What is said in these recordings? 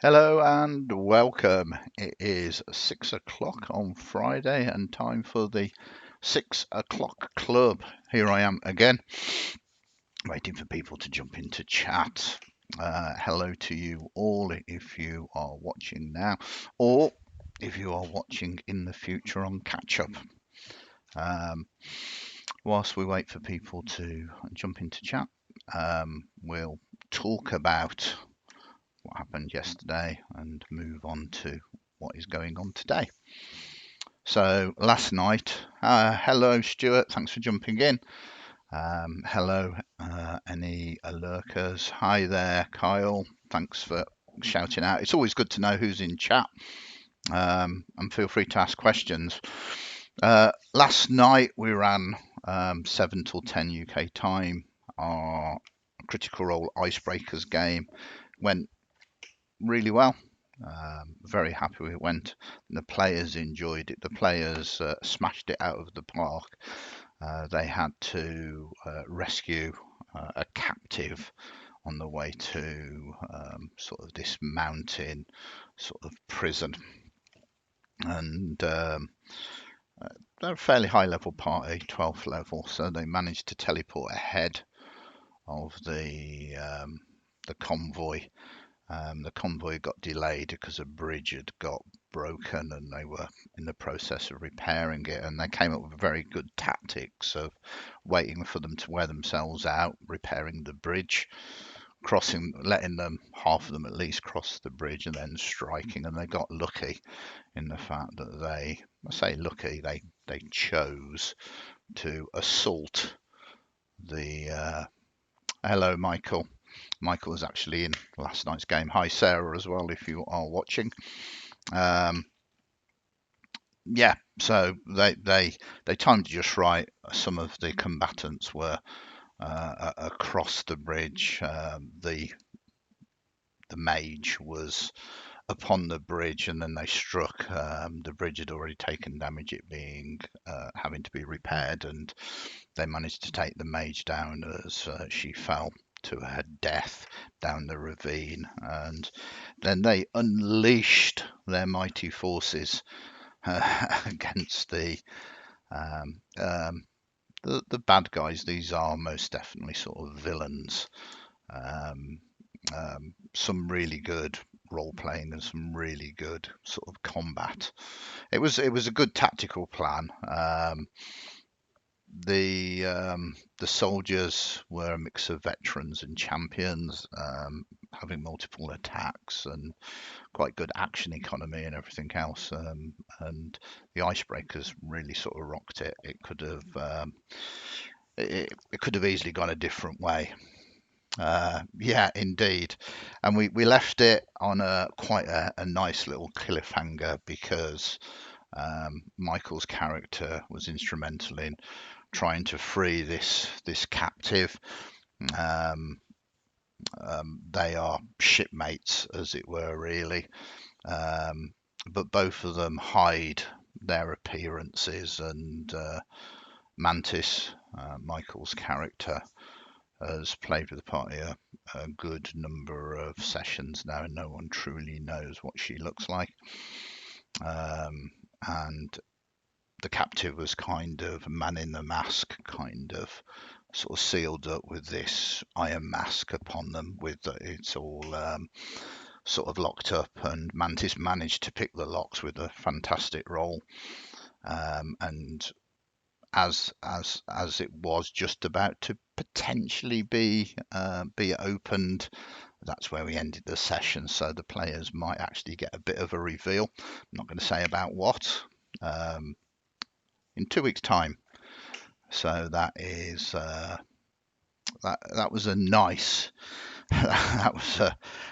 Hello and welcome. It is 6 o'clock on Friday and time for the 6 o'clock club. Here I am again, waiting for people to jump into chat. Hello to you all if you are watching now, or if you are watching in the future on catch up. Um, whilst we wait for people to jump into chat, we'll talk about what happened yesterday and move on to what is going on today. So last night, hello Stuart, thanks for jumping in. Hello, any lurkers? Hi there, Kyle. Thanks for shouting out. It's always good to know who's in chat, and feel free to ask questions. Last night we ran 7 till 10 UK time. Our Critical Role Icebreakers game went really well. Very happy with it went. The players enjoyed it. The players smashed it out of the park. They had to rescue a captive on the way to sort of this mountain sort of prison. And they're a fairly high level party, 12th level, so they managed to teleport ahead of the convoy. The convoy got delayed because a bridge had got broken and they were in the process of repairing it. And they came up with very good tactics of waiting for them to wear themselves out, repairing the bridge, crossing, letting them, half of them at least, cross the bridge and then striking. And they got lucky in the fact that I say lucky, they chose to assault the. Hello, Michael. Michael was actually in last night's game. Hi, Sarah, as well, if you are watching. Um, yeah, so they timed it just right. Some of the combatants were across the bridge. The mage was upon the bridge, and then they struck. The bridge had already taken damage, it being having to be repaired, and they managed to take the mage down as she fell to her death down the ravine, and then they unleashed their mighty forces against um, um, the bad guys. These are most definitely sort of villains. Um, some really good role playing and some really good sort of combat. It was a good tactical plan. The soldiers were a mix of veterans and champions, having multiple attacks and quite good action economy and everything else. And the icebreakers really sort of rocked it. It could have easily gone a different way. Yeah, indeed. And we left it on a quite a nice little cliffhanger because Michael's character was instrumental in trying to free this captive. Um, they are shipmates, as it were, really. Um, but both of them hide their appearances, and Mantis, Michael's character, has played with the party a good number of sessions now, and no one truly knows what she looks like. And the captive was kind of man in the mask, kind of sort of sealed up with this iron mask upon them, with it's all sort of locked up, and Mantis managed to pick the locks with a fantastic roll. And as it was just about to potentially be opened, that's where we ended the session. So the players might actually get a bit of a reveal. I'm not going to say about what. In 2 weeks' time. So that is that was a nice that was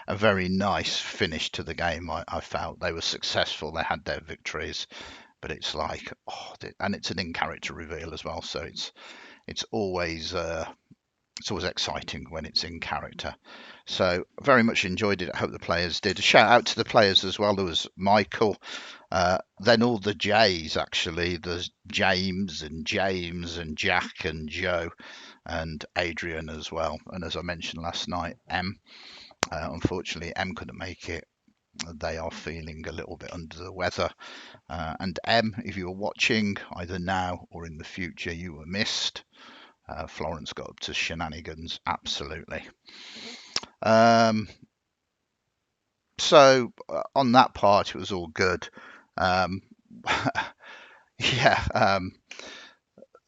a very nice finish to the game. I felt they were successful. They had their victories, but it's like and it's an in-character reveal as well. So it's always exciting when it's in character. So very much enjoyed it. I hope the players did. A shout out to the players as well. There was Michael, then all the J's actually. There's James and Jack and Joe and Adrian as well. And as I mentioned last night, M. Unfortunately, M couldn't make it. They are feeling a little bit under the weather. And M, if you were watching either now or in the future, you were missed. Florence got up to shenanigans, absolutely. So on that part, it was all good. Um, yeah,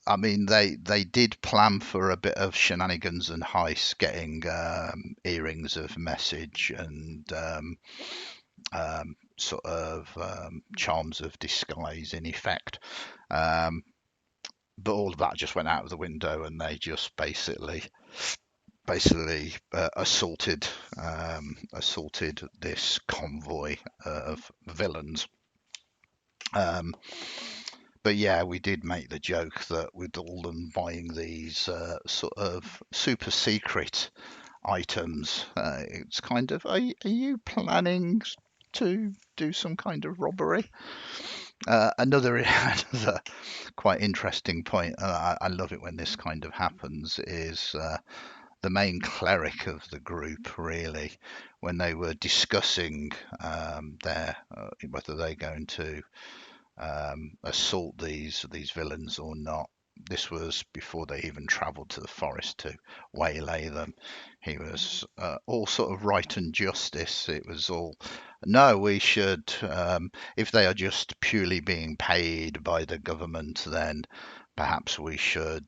I mean they did plan for a bit of shenanigans and heist, getting earrings of message and sort of charms of disguise in effect. Um, but all of that just went out of the window, and they just basically assaulted this convoy of villains. But yeah, we did make the joke that with all them buying these sort of super secret items, it's kind of, are you planning to do some kind of robbery? Another another quite interesting point, and I love it when this kind of happens, is the main cleric of the group, really, when they were discussing their whether they're going to assault these villains or not. This was before they even travelled to the forest to waylay them. He was all sort of right and justice. It was all, no, we should, if they are just purely being paid by the government, then perhaps we should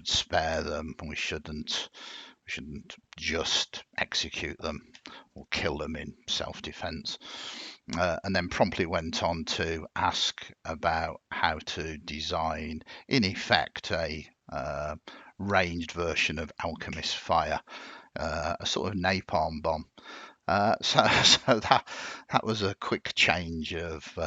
spare them. We shouldn't just execute them or kill them in self-defense. And then promptly went on to ask about how to design, in effect, a ranged version of Alchemist Fire, a sort of napalm bomb. So that was a quick change of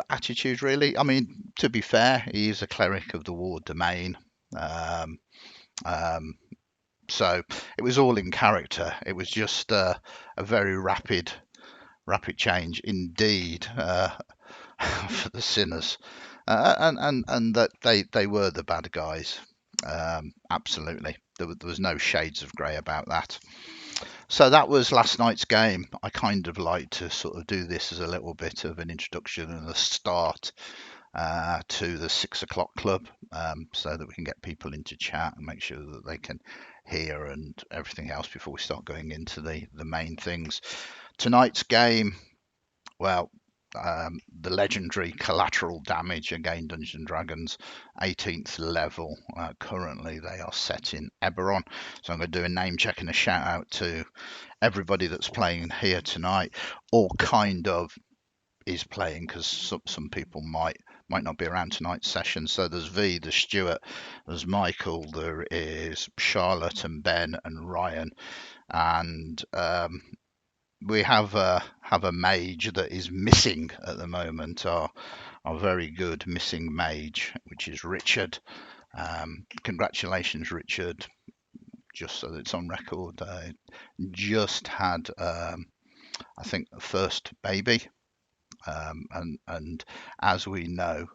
attitude, really. I mean, to be fair, he is a cleric of the Ward Domain. Um, um, so it was all in character. It was just a very rapid change indeed, for the sinners, and that they were the bad guys. Absolutely, there was no shades of grey about that. So that was last night's game. I kind of like to sort of do this as a little bit of an introduction and a start to the 6 o'clock club, so that we can get people into chat and make sure that they can hear and everything else before we start going into the main things. Tonight's game, well, the legendary Collateral Damage, again Dungeons and Dragons, 18th level. Currently, they are set in Eberron. So I'm going to do a name check and a shout out to everybody that's playing here tonight, or kind of is playing, because some people might not be around tonight's session. So there's V, there's Stuart, there's Michael, there is Charlotte and Ben and Ryan, and we have a mage that is missing at the moment. Our very good missing mage, which is Richard. Congratulations, Richard. Just so that it's on record, just had I think the first baby. And as we know,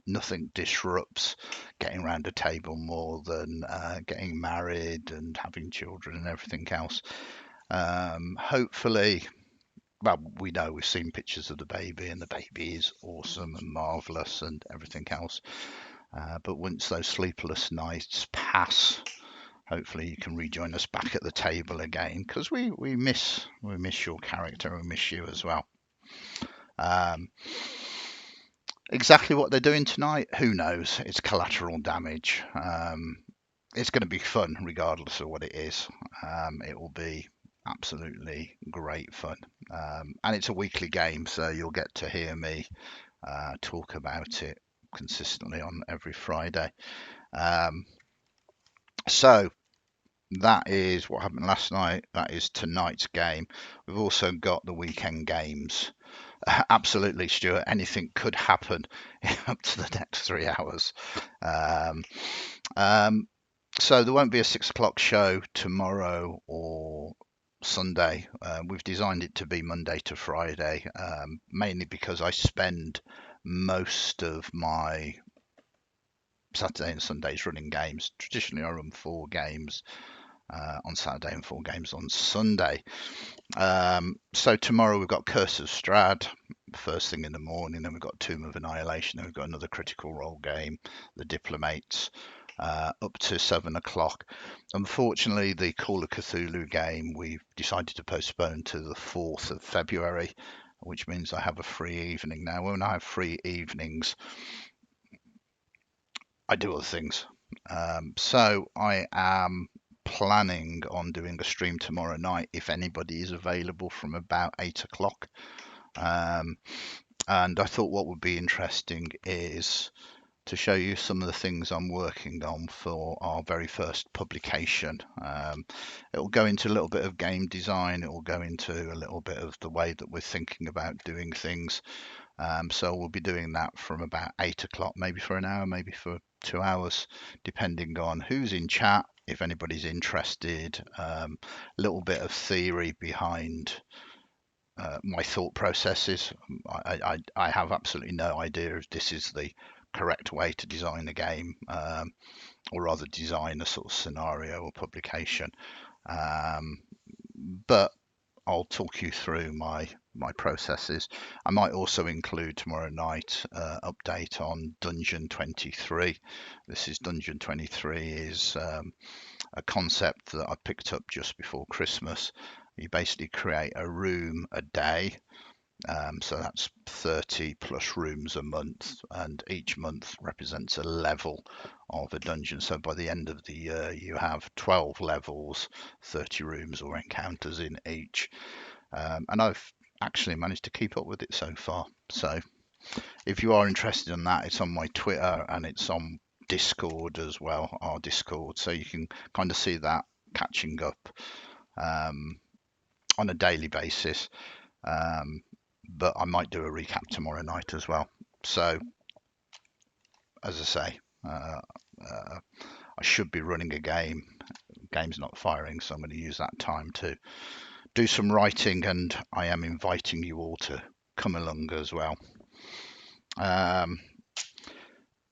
nothing disrupts getting around a table more than getting married and having children and everything else. Hopefully, well, we know we've seen pictures of the baby, and the baby is awesome and marvelous and everything else. But once those sleepless nights pass, hopefully you can rejoin us back at the table again, because we miss your character, we miss you as well. Exactly what they're doing tonight, who knows? It's Collateral Damage. It's going to be fun regardless of what it is. It will be absolutely great fun. And it's a weekly game, so you'll get to hear me talk about it consistently on every Friday. So that is what happened last night. That is tonight's game. We've also got the weekend games. Absolutely, Stuart. Anything could happen up to the next 3 hours. So there won't be a 6 o'clock show tomorrow or Sunday. We've designed it to be Monday to Friday, mainly because I spend most of my Saturday and Sundays running games. Traditionally, I run 4 games on Saturday and 4 games on Sunday. So tomorrow we've got Curse of Strahd first thing in the morning, then we've got Tomb of Annihilation, then we've got another Critical Role game, The Diplomates, up to 7 o'clock. Unfortunately, the Call of Cthulhu game we've decided to postpone to the 4th of February, which means I have a free evening. Now, when I have free evenings, I do other things. So I am planning on doing a stream tomorrow night if anybody is available from about 8 o'clock. And I thought what would be interesting is to show you some of the things I'm working on for our very first publication. It will go into a little bit of game design, it will go into a little bit of the way that we're thinking about doing things. So we'll be doing that from about 8 o'clock, maybe for an hour, maybe for 2 hours, depending on who's in chat, if anybody's interested, a little bit of theory behind my thought processes. I have absolutely no idea if this is the correct way to design a game, or rather design a sort of scenario or publication. But I'll talk you through my processes. I might also include tomorrow night update on Dungeon 23. This is Dungeon 23 is a concept that I picked up just before Christmas. You basically create a room a day. So that's 30 plus rooms a month, and each month represents a level of a dungeon. So by the end of the year, you have 12 levels, 30 rooms or encounters in each. And I've actually managed to keep up with it so far. So if you are interested in that, it's on my Twitter and it's on Discord as well, our Discord. So you can kind of see that catching up on a daily basis. But I might do a recap tomorrow night as well. So, as I say, I should be running a game. Game's not firing, so I'm going to use that time to do some writing, and I am inviting you all to come along as well.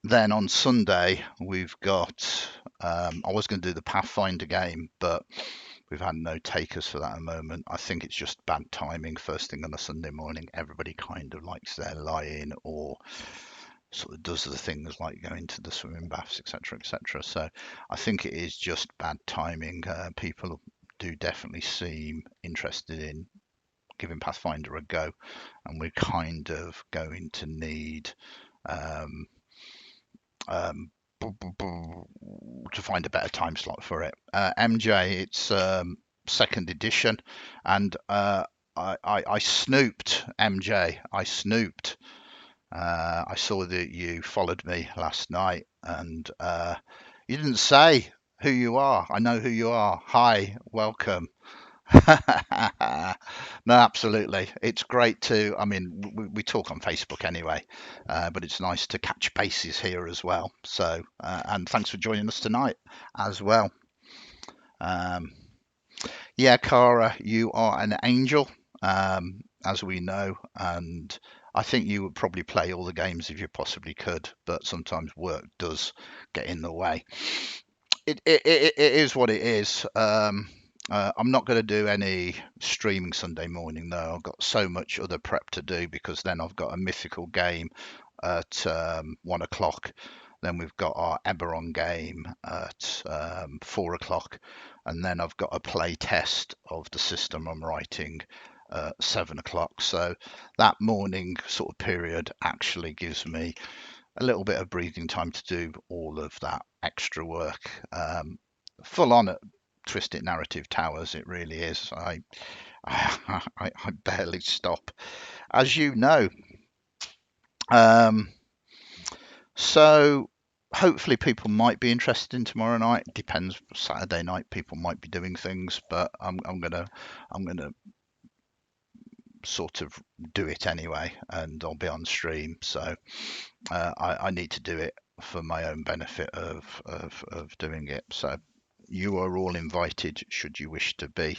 Then on Sunday, we've got, I was going to do the Pathfinder game, but we've had no takers for that at the moment. I think it's just bad timing. First thing on a Sunday morning, everybody kind of likes their lie-in or sort of does the things like going to the swimming baths, etc., etc. So I think it is just bad timing. People do definitely seem interested in giving Pathfinder a go, and we're kind of going to need to find a better time slot for it. MJ, it's second edition, and I snooped, MJ. I snooped. I saw that you followed me last night, and you didn't say who you are. I know who you are. Hi, welcome. No, absolutely. It's great to, I mean, we talk on Facebook anyway, but it's nice to catch bases here as well. So, and thanks for joining us tonight as well. Yeah, Cara, you are an angel, as we know, and I think you would probably play all the games if you possibly could, but sometimes work does get in the way. It is what it is. I'm not going to do any streaming Sunday morning though. I've got so much other prep to do because then I've got a mythical game at 1 o'clock. Then we've got our Eberron game at 4 o'clock. And then I've got a play test of the system I'm writing at 7 o'clock. So that morning sort of period actually gives me a little bit of breathing time to do all of that extra work. Full on at Twisted Narrative Towers, it really is. I barely stop, as you know. So hopefully people might be interested in tomorrow night. Depends. Saturday night people might be doing things, but I'm gonna sort of do it anyway, and I'll be on stream. So I need to do it for my own benefit of doing it. So you are all invited should you wish to be.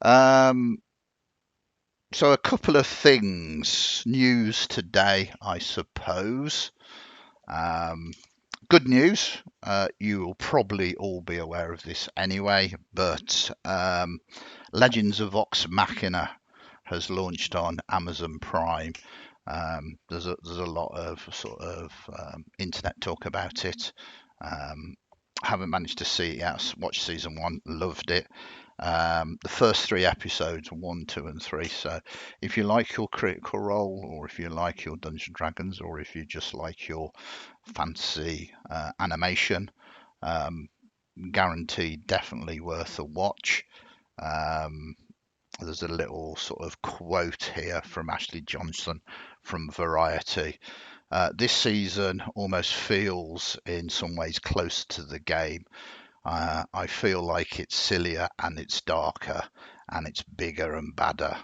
So a couple of things, news today, I suppose. Good news, you will probably all be aware of this anyway, but Legends of Vox Machina has launched on Amazon Prime. There's a lot of sort of internet talk about it. Haven't managed to see it yet. Watched season one, loved it. The first three episodes, 1, 2, and 3. So if you like your Critical Role, or if you like your Dungeons and Dragons, or if you just like your fantasy animation, um, guaranteed, definitely worth a watch. Um, there's a little sort of quote here from Ashley Johnson from Variety. This season almost feels in some ways closer to the game. I feel like it's sillier and it's darker and it's bigger and badder.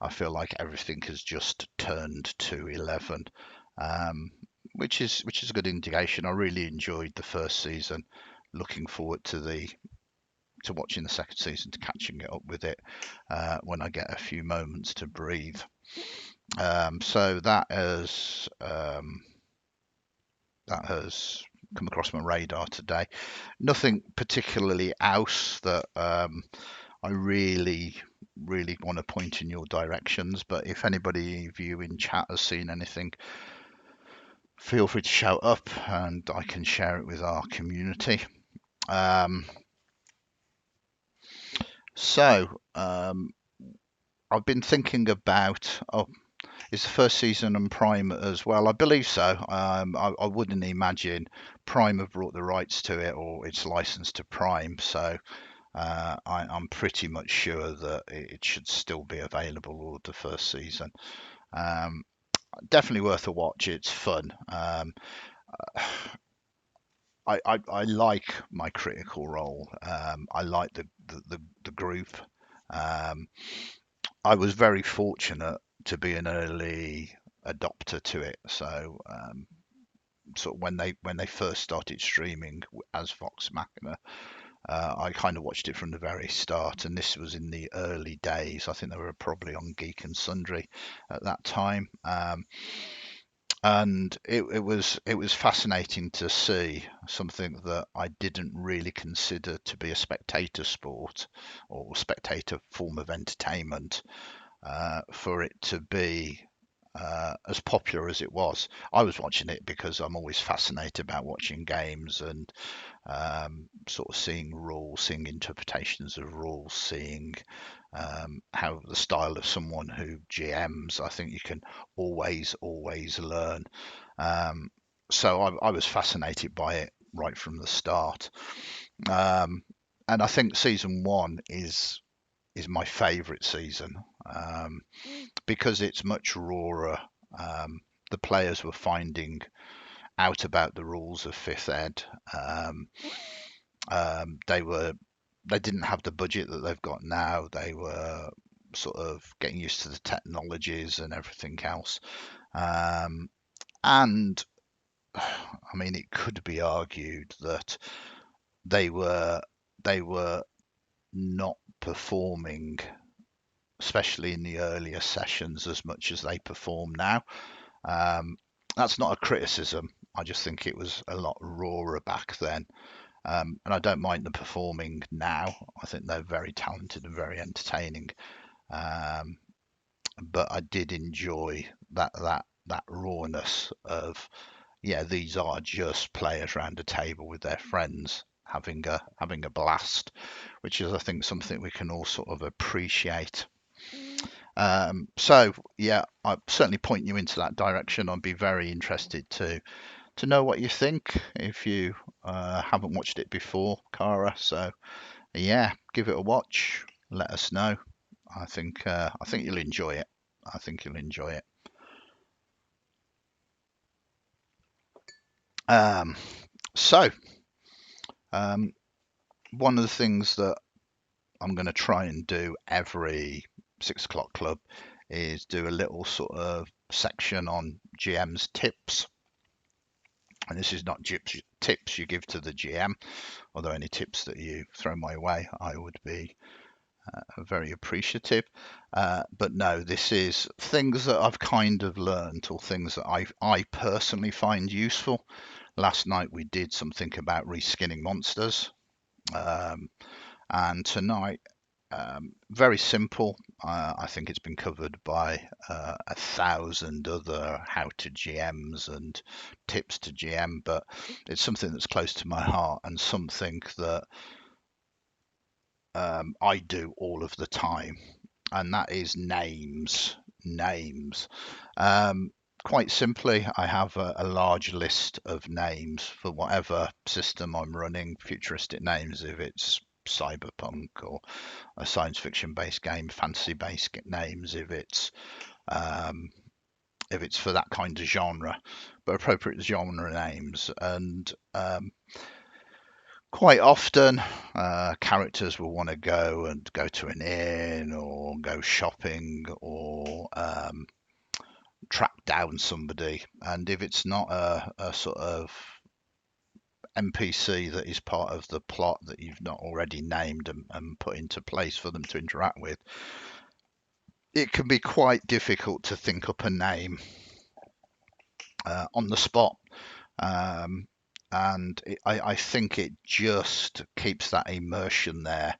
I feel like everything has just turned to 11, um, which is a good indication. I really enjoyed the first season. Looking forward to watching the second season, to catching it up with it when I get a few moments to breathe. So that has come across my radar today. Nothing particularly else that I really want to point in your directions. But if anybody of you in chat has seen anything, feel free to shout up and I can share it with our community. Um, so I've been thinking about. Oh, is the first season on Prime as well? I believe so. I wouldn't imagine Prime have brought the rights to it, or it's licensed to Prime. So I'm pretty much sure that it should still be available, or the first season. Um, Definitely worth a watch. It's fun. I like my Critical Role. I like the group. Um, I was very fortunate to be an early adopter to it. So sort of when they first started streaming as Vox Machina, I kind of watched it from the very start, and this was in the early days. I think they were probably on Geek and Sundry at that time. And it was fascinating to see something that I didn't really consider to be a spectator sport or spectator form of entertainment, for it to be as popular as it was. I was watching it because I'm always fascinated about watching games and sort of seeing rules, seeing interpretations of rules, seeing how the style of someone who GMs. I think you can always learn. Um, so I was fascinated by it right from the start. Um, and I think season one is my favourite season, because it's much rawer. The players were finding out about the rules of fifth ed. They didn't have the budget that they've got now. They were sort of getting used to the technologies and everything else. And I mean, it could be argued that they were they were not performing, especially in the earlier sessions, as much as they perform now. Um, that's not a criticism. I just think it was a lot rawer back then. And I don't mind them performing now. I think they're very talented and very entertaining. Um, but I did enjoy that rawness of, yeah, these are just players around a table with their friends having a blast, which is, I think, something we can all sort of appreciate. So yeah, I certainly point you into that direction. I'd be very interested to know what you think if you haven't watched it before, Cara. So yeah, give it a watch. Let us know. I think you'll enjoy it. I think you'll enjoy it. Um, so um, one of the things that I'm going to try and do every 6 o'clock club is do a little sort of section on GM's tips. And this is not tips you give to the GM, although any tips that you throw my way, I would be very appreciative. But no, this is things that I've kind of learned, or things that I personally find useful Last night we did something about reskinning monsters, and tonight, very simple. I think it's been covered by 1,000 other how to GMs and tips to GM, but it's something that's close to my heart and something that I do all of the time, and that is names. Names. Um, Quite simply, I have a large list of names for whatever system I'm running, futuristic names if it's cyberpunk or a science fiction based game, fantasy based names um, if it's for that kind of genre, but appropriate genre names. And quite often, characters will want to go to an inn or go shopping or track down somebody. And if it's not a sort of NPC that is part of the plot that you've not already named and put into place for them to interact with, it can be quite difficult to think up a name on the spot. Um, and I think it just keeps that immersion there.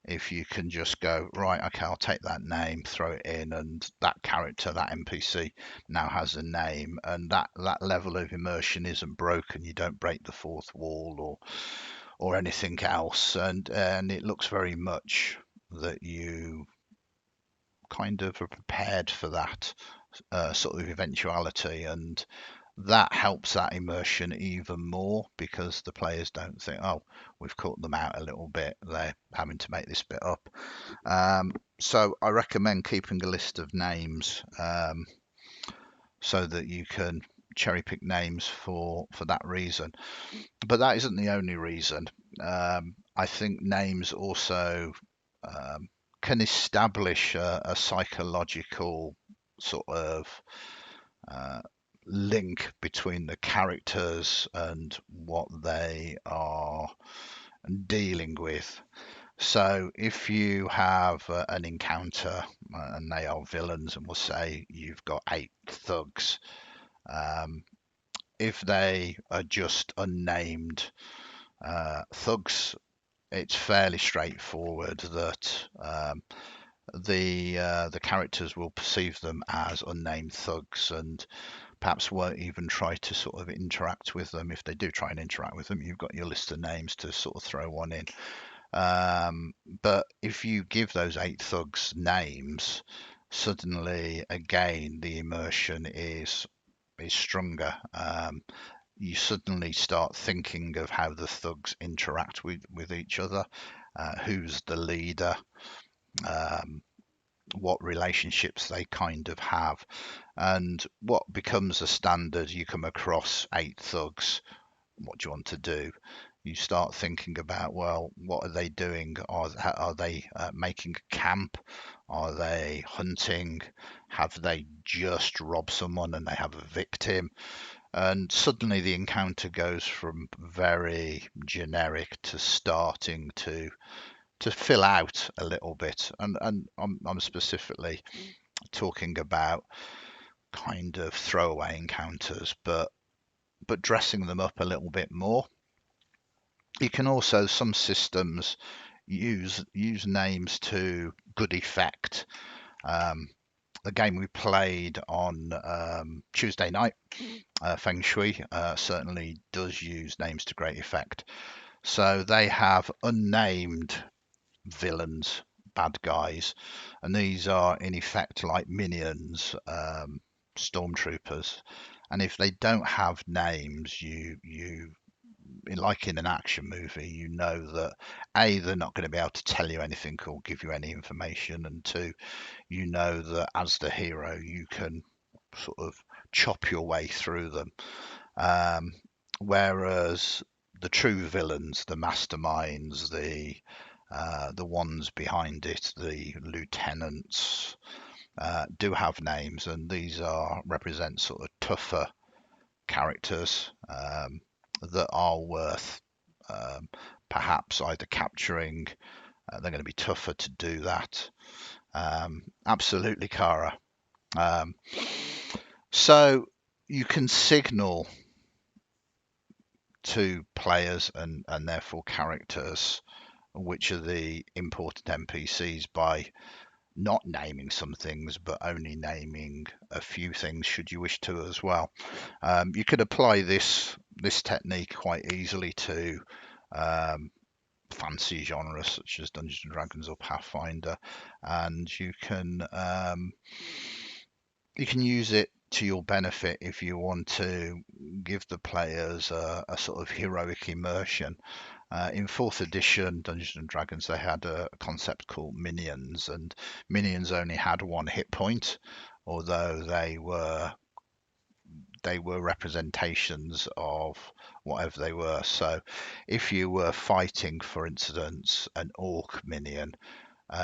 If you can just go, right, okay, I'll take that name, throw it in, and that character, that NPC now has a name, and that level of immersion isn't broken. You don't break the fourth wall or anything else, and it looks very much that you kind of are prepared for that sort of eventuality, and that helps that immersion even more because the players don't think, oh, we've caught them out a little bit, they're having to make this bit up. So I recommend keeping a list of names so that you can cherry pick names for that reason. But that isn't the only reason. I think names also can establish a psychological sort of uh, link between the characters and what they are dealing with. So if you have an encounter and they are villains, and we'll say you've got 8 thugs, um, if they are just unnamed thugs, it's fairly straightforward that the characters will perceive them as unnamed thugs and perhaps won't even try to sort of interact with them. If they do try and interact with them, you've got your list of names to sort of throw one in. But if you give those 8 thugs names, suddenly again the immersion is stronger. You suddenly start thinking of how the thugs interact with each other, who's the leader, um, what relationships they kind of have, and what becomes a standard. You come across 8 thugs, what do you want to do? You start thinking about, well, what are they doing? Are they making a camp? Are they hunting? Have they just robbed someone and they have a victim? And suddenly the encounter goes from very generic to starting to fill out a little bit. And I'm specifically talking about kind of throwaway encounters, but dressing them up a little bit more. You can also, some systems use names to good effect. The game we played on Tuesday night, Feng Shui, certainly does use names to great effect. So they have unnamed villains, bad guys, and these are in effect like minions, stormtroopers. And if they don't have names, you like in an action movie, you know that A, they're not going to be able to tell you anything or give you any information, and two, you know that as the hero, you can sort of chop your way through them. Um, Whereas the true villains, the masterminds, the ones behind it, the lieutenants, do have names, and these are represent sort of tougher characters that are worth perhaps either capturing. They're going to be tougher to do that. Absolutely, Cara. Um, so you can signal to players and therefore characters which are the important NPCs by not naming some things, but only naming a few things should you wish to as well. You could apply this technique quite easily to fantasy genres such as Dungeons and Dragons or Pathfinder, and you can use it to your benefit if you want to give the players a sort of heroic immersion. In fourth edition Dungeons and Dragons, they had a concept called minions, and minions only had one hit point, although they were representations of whatever they were. So if you were fighting, for instance, an orc minion,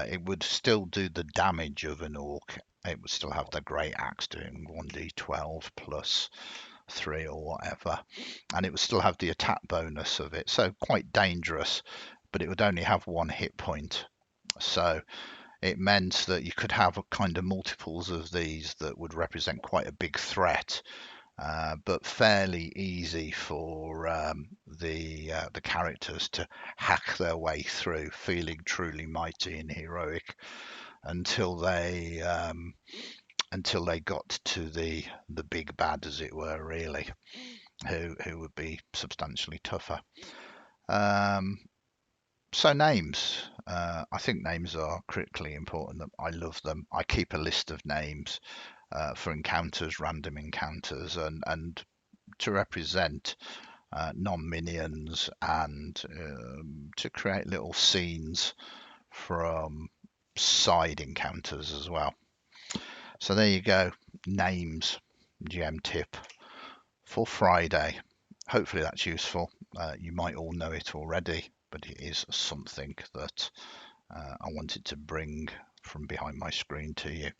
it would still do the damage of an orc. It would still have the great axe doing 1d12 plus 3 or whatever, and it would still have the attack bonus of it. So quite dangerous, but it would only have one hit point. So it meant that you could have a kind of multiples of these that would represent quite a big threat, but fairly easy for the characters to hack their way through, feeling truly mighty and heroic until they got to the big bad, as it were, really, who would be substantially tougher. So names, I think names are critically important. I love them. I keep a list of names for encounters, random encounters, and to represent non-minions, and to create little scenes from side encounters as well. So there you go, names, GM tip for Friday. Hopefully that's useful. You might all know it already, but it is something that I wanted to bring from behind my screen to you.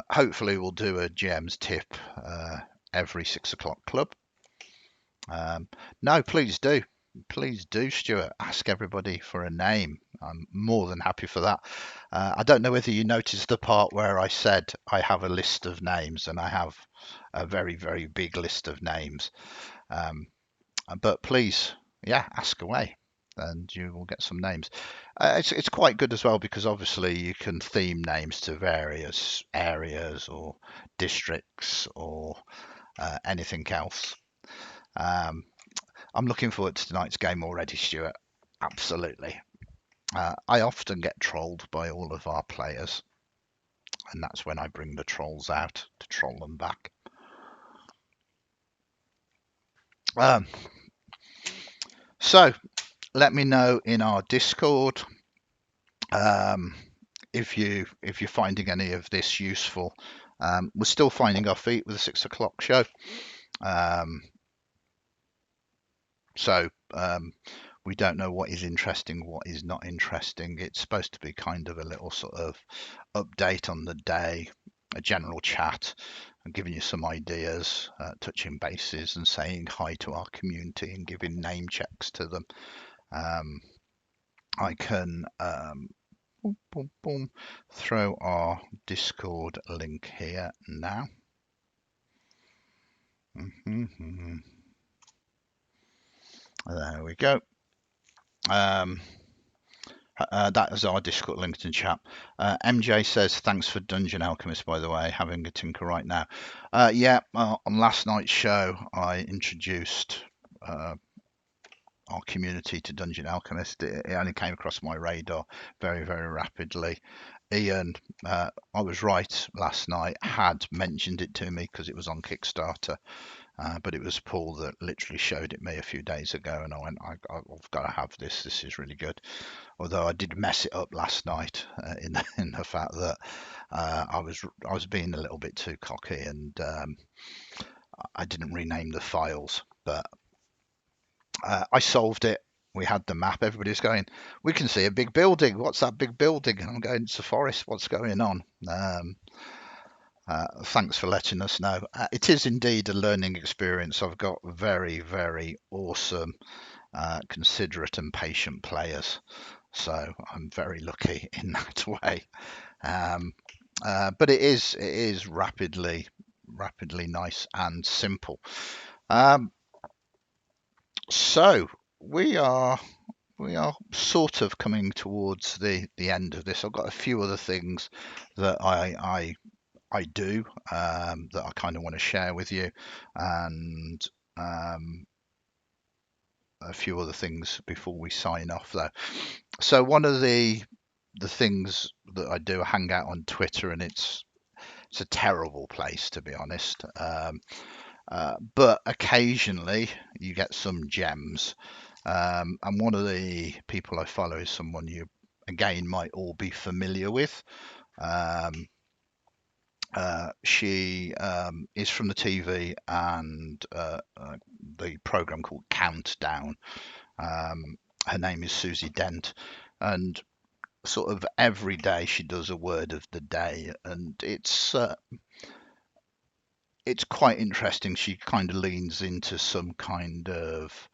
Hopefully we'll do a GM's tip every 6 o'clock club. No, please do. Please do, Stuart. Ask everybody for a name. I'm more than happy for that. I don't know whether you noticed the part where I said I have a list of names, and I have a very, very big list of names. But please, yeah, ask away, and you will get some names. It's quite good as well, because obviously you can theme names to various areas or districts or anything else. I'm looking forward to tonight's game already, Stuart. Absolutely. I often get trolled by all of our players, and that's when I bring the trolls out to troll them back. So let me know in our Discord if you're finding any of this useful. We're still finding our feet with the 6 o'clock show. So we don't know what is interesting, what is not interesting. It's supposed to be kind of a little sort of update on the day, a general chat, and giving you some ideas, touching bases and saying hi to our community and giving name checks to them. I can boom, boom, boom, throw our Discord link here now. There we go. That is our Discord link in chat. MJ says, thanks for Dungeon Alchemist, by the way, having a tinker right now. Yeah, on last night's show, I introduced our community to Dungeon Alchemist. It only came across my radar very, very rapidly. Ian, I was right last night, had mentioned it to me because it was on Kickstarter. But it was Paul that literally showed it me a few days ago, and I went, I've got to have this. This is really good. Although I did mess it up last night in the fact that I was being a little bit too cocky, and I didn't rename the files. But I solved it. We had the map. Everybody's going, we can see a big building. What's that big building? And I'm going, it's a forest. What's going on? Thanks for letting us know. It is indeed a learning experience. I've got very, very awesome, considerate and patient players. So I'm very lucky in that way. But it is rapidly nice and simple. So we are we are sort of coming towards the end of this. I've got a few other things that I do that I kind of want to share with you, and um, a few other things before we sign off though. So one of the things that I do, I hang out on Twitter, and it's a terrible place to be honest. But occasionally you get some gems. And one of the people I follow is someone you again might all be familiar with. Um, she is from the TV and the program called Countdown. Um, Her name is Susie Dent, and sort of every day she does a word of the day, and it's quite interesting. She kind of leans into some kind of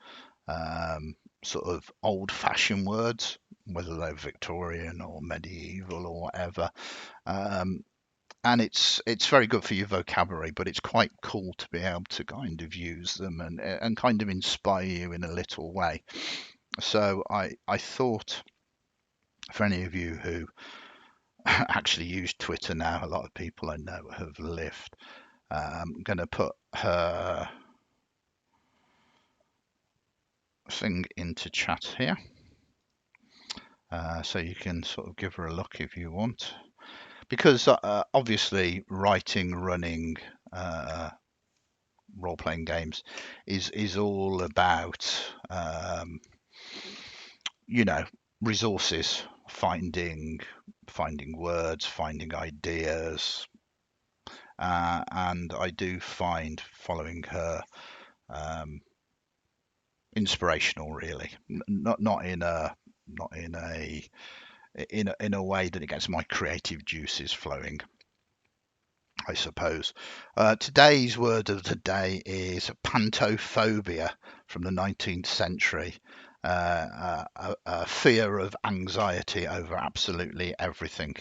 sort of old-fashioned words, whether they're Victorian or medieval or whatever. Um, and it's very good for your vocabulary, but it's quite cool to be able to kind of use them and kind of inspire you in a little way. So I thought for any of you who actually use Twitter now, a lot of people I know have left. I'm going to put her thing into chat here, so you can sort of give her a look if you want. Because obviously, writing, running, uh, role-playing games is all about you know resources, finding words, finding ideas, and I do find following her um, inspirational, really. Not in a not in a way that it gets my creative juices flowing, I suppose. Today's word of the day is pantophobia from the 19th century. A fear of anxiety over absolutely everything,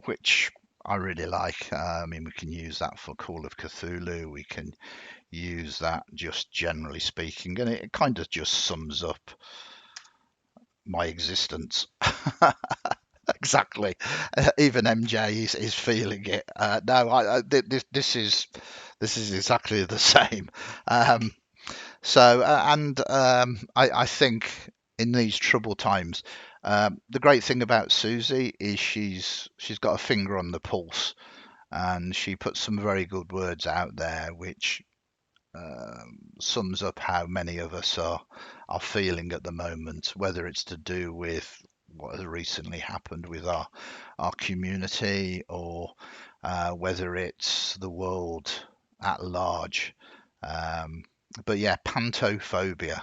which I really like. I mean, we can use that for Call of Cthulhu. We can use that just generally speaking, and it kind of just sums up my existence. Exactly. Even MJ is feeling it. No, this is exactly the same. Um, I think in these troubled times, the great thing about Susie is she's got a finger on the pulse, and she puts some very good words out there, which sums up how many of us are feeling at the moment, whether it's to do with what has recently happened with our community, or whether it's the world at large. Um, but yeah, pantophobia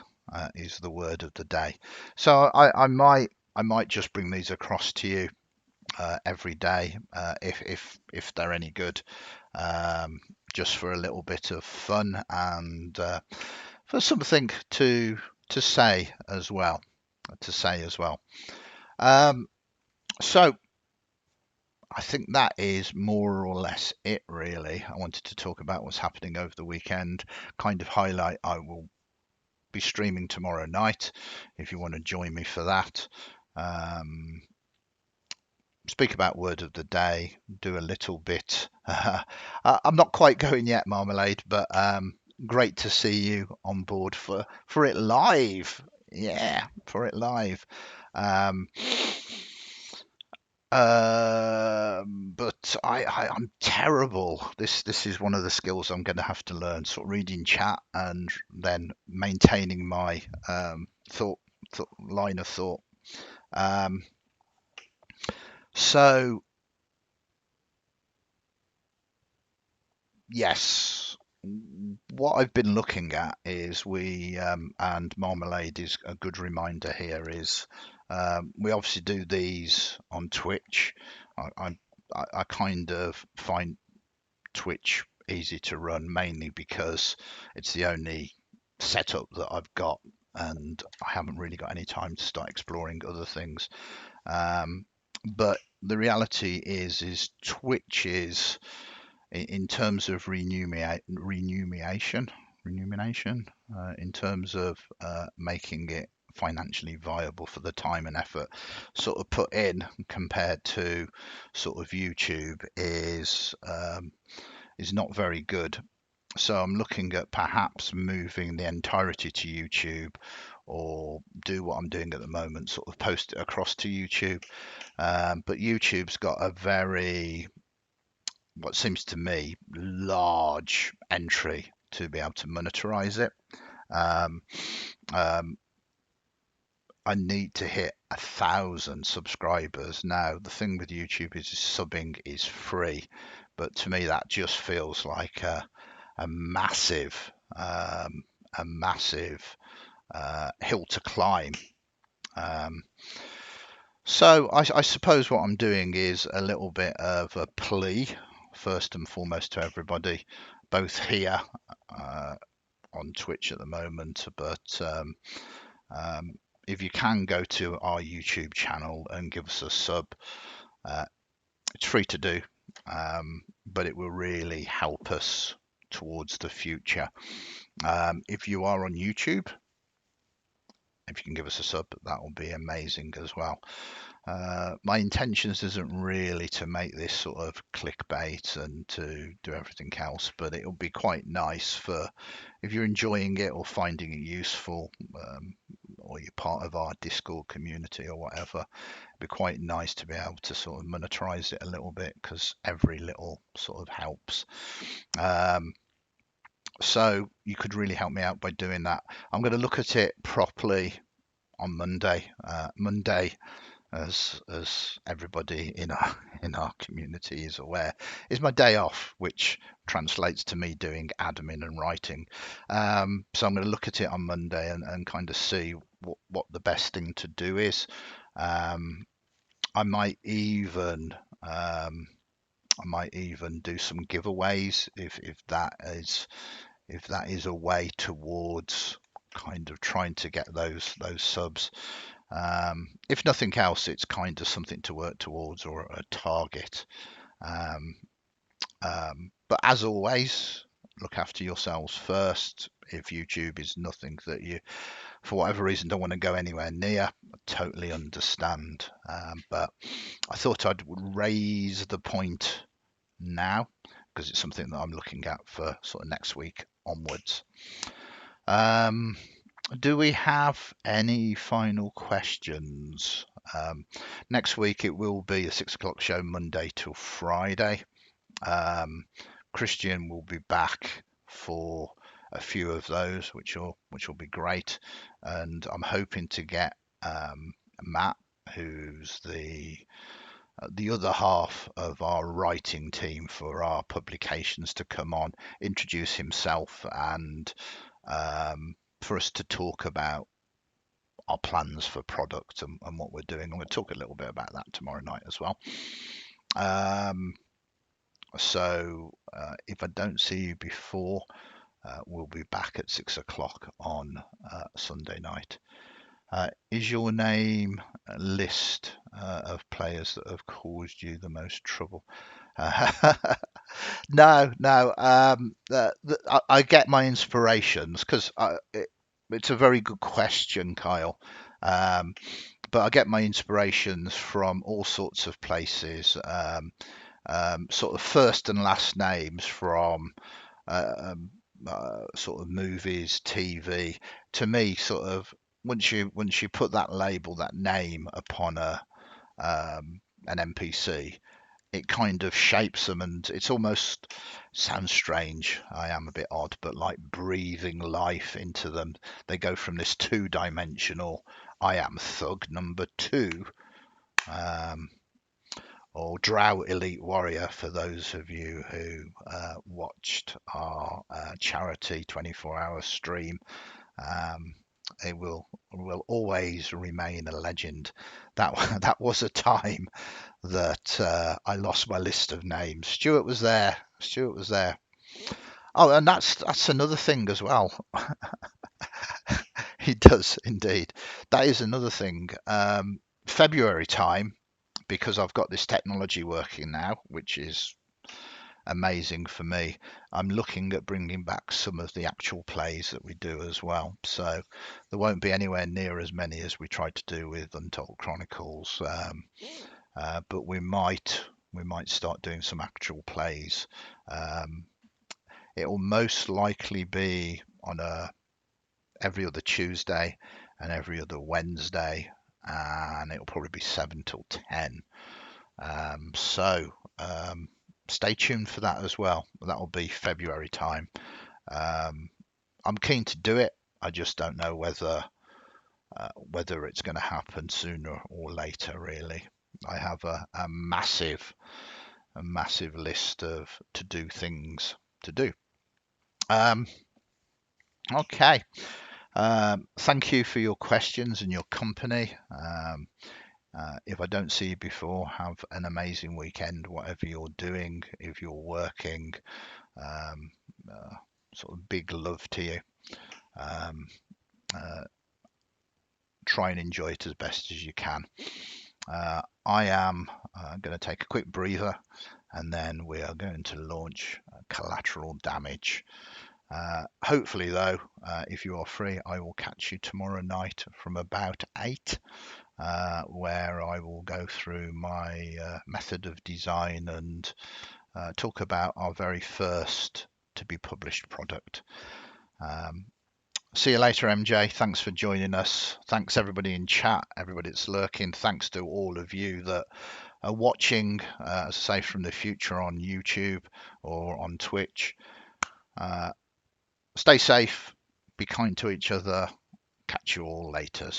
is the word of the day. So I might just bring these across to you every day if they're any good, um, just for a little bit of fun and for something to say as well. To say as well. Um, so I think that is more or less it, really. I wanted to talk about what's happening over the weekend, kind of highlight. I will be streaming tomorrow night if you want to join me for that. Um, Speak about word of the day, do a little bit. I'm not quite going yet, Marmalade, but great to see you on board for it live. Yeah, for it live. Um, but I'm terrible. This is one of the skills I'm going to have to learn. Sort of reading chat and then maintaining my thought, line of thought. Um, so yes, what I've been looking at is and Marmalade is a good reminder here, is we obviously do these on Twitch. I, I kind of find Twitch easy to run, mainly because it's the only setup that I've got, and I haven't really got any time to start exploring other things. Um, but the reality is Twitch is, in terms of remuneration, remuneration in terms of making it financially viable for the time and effort sort of put in compared to sort of YouTube is not very good. So I'm looking at perhaps moving the entirety to YouTube, or do what I'm doing at the moment, sort of post it across to YouTube. But YouTube's got a very, what seems to me, large entry to be able to monetize it. Um, um, I need to hit 1,000 subscribers. Now, the thing with YouTube is subbing is free, but to me that just feels like a massive, um, a massive hill to climb. Um, so I suppose what I'm doing is a little bit of a plea, first and foremost, to everybody, both here uh, on Twitch at the moment, but um, if you can go to our YouTube channel and give us a sub, uh, it's free to do, but it will really help us towards the future. If you are on YouTube, if you can give us a sub, that will be amazing as well. My intentions isn't really to make this sort of clickbait and to do everything else, but it'll be quite nice for if you're enjoying it or finding it useful, or you're part of our Discord community or whatever. It'd be quite nice to be able to sort of monetize it a little bit, because every little sort of helps. So you could really help me out by doing that. I'm going to look at it properly on Monday. Monday, as everybody in our community is aware, is my day off, which translates to me doing admin and writing. So I'm going to look at it on Monday and kind of see what the best thing to do is. I might even do some giveaways if that is a way towards kind of trying to get those subs. If nothing else, it's kind of something to work towards, or a target. Um, but as always, look after yourselves first. If YouTube is nothing that you, for whatever reason, don't want to go anywhere near, I totally understand. But I thought I'd raise the point now, because it's something that I'm looking at for sort of next week onwards. Do we have any final questions? Next week it will be a 6 o'clock show, Monday till Friday. Christian will be back for a few of those, which will be great, and I'm hoping to get Matt, who's the other half of our writing team for our publications, to come on, introduce himself, and for us to talk about our plans for product and what we're doing. I'm going to talk a little bit about that tomorrow night as well. So if I don't see you before, we'll be back at 6 o'clock on Sunday night. Is your name a list of players that have caused you the most trouble? No. I get my inspirations, because it's a very good question, Kyle. But I get my inspirations from all sorts of places. Sort of first and last names from sort of movies, TV. To me, sort of once you put that label, that name upon an NPC, it kind of shapes them, and it's almost, sounds strange, I am a bit odd, but like breathing life into them. They go from this two-dimensional, I am thug number two, or Drow Elite Warrior, for those of you who watched our charity 24-hour stream. It will always remain a legend. That was a time that I lost my list of names. Stuart was there. Oh, and that's another thing as well. He does indeed. That is another thing. February time, because I've got this technology working now, which is amazing for me. I'm looking at bringing back some of the actual plays that we do as well. So there won't be anywhere near as many as we tried to do with Untold Chronicles, but we might start doing some actual plays. Um, it will most likely be on a every other Tuesday and every other Wednesday, and it'll probably be 7 till 10. So stay tuned for that as well. That'll be February time. I'm keen to do it. I just don't know whether it's going to happen sooner or later. Really, I have a massive list of to do things to do. Okay. Thank you for your questions and your company. If I don't see you before, have an amazing weekend, whatever you're doing. If you're working, um, sort of big love to you. Um, try and enjoy it as best as you can. I am going to take a quick breather, and then we are going to launch Collateral Damage. Hopefully, though, if you are free, I will catch you tomorrow night from about 8, where I will go through my method of design and talk about our very first to be published product. See you later, MJ. Thanks for joining us. Thanks everybody in chat, everybody that's lurking. Thanks to all of you that are watching, say from the future on YouTube or on Twitch. Stay safe, be kind to each other. Catch you all later.